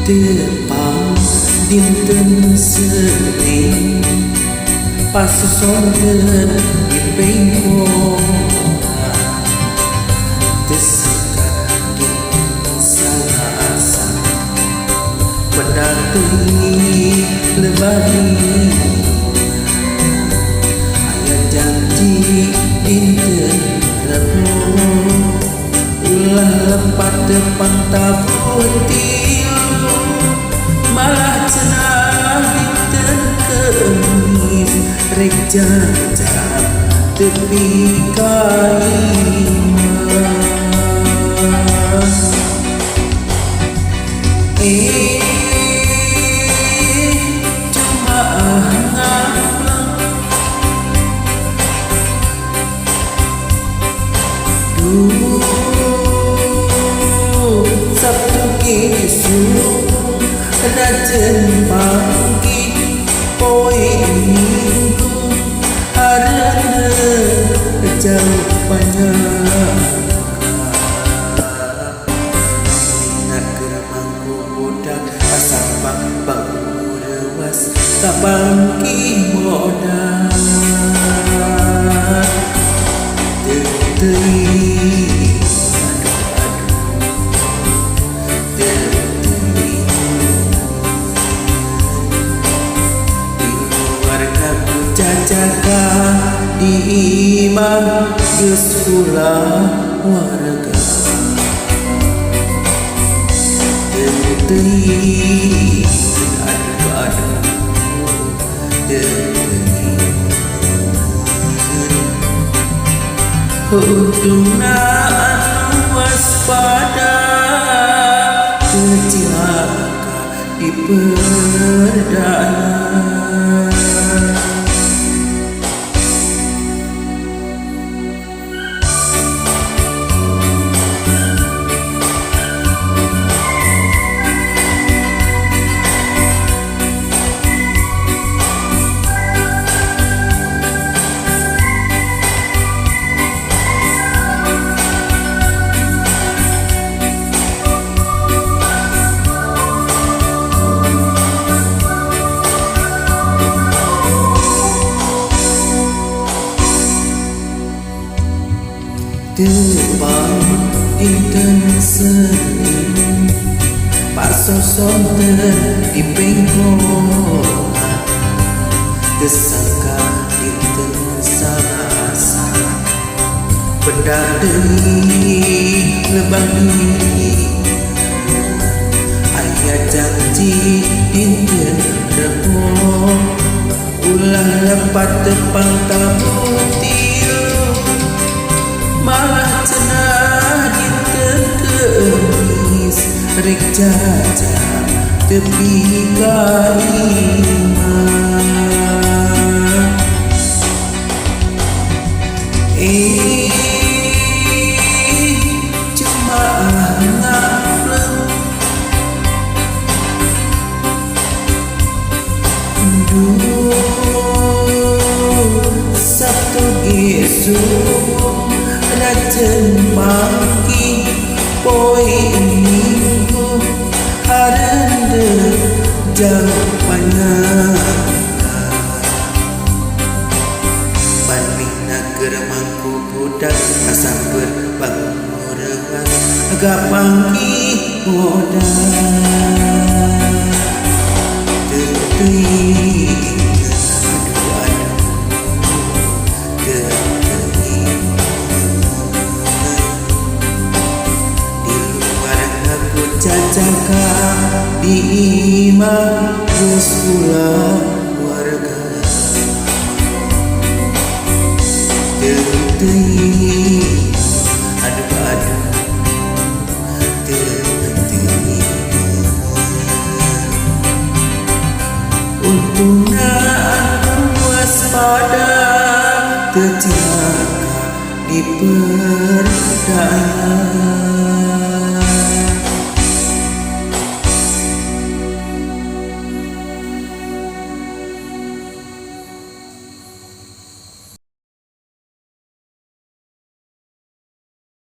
Tepang dinten Senin pasosonten di bengkong tersekat di Salasa pendatui lebari ayat janji dinten Rebo ulah lepat depan tabur tilu malah cenah dinten Kemis rek jajak tepi kaimah jemaah ngaplang Sabtu kisu Rajen pagi poe minggu harana jauh banyak minat geramangku budak pasapang bangu rewas kabangki modal teteri jaga di imam geus ulah warga deui aduh deui untungna anu waspada kecilaka diperdaya Tepang dinten Senin pasosonten di bengkong tersangka dinten Salasa pendadei lebani ayat janji dinten Rebo ulah lepat tepang tabur malah cenah dinten Kemis rek jajak tepi kaimah jemaah ngaplang Sabtu gesuk Rajen pagi poe minggu harana jauh banyak bandingna geramangku budak asam berbangun rewas agak panggi modal tetui jaga di imam geus ulah warga tetei aduh tetei untungna anu waspada teu cilaka diperdaya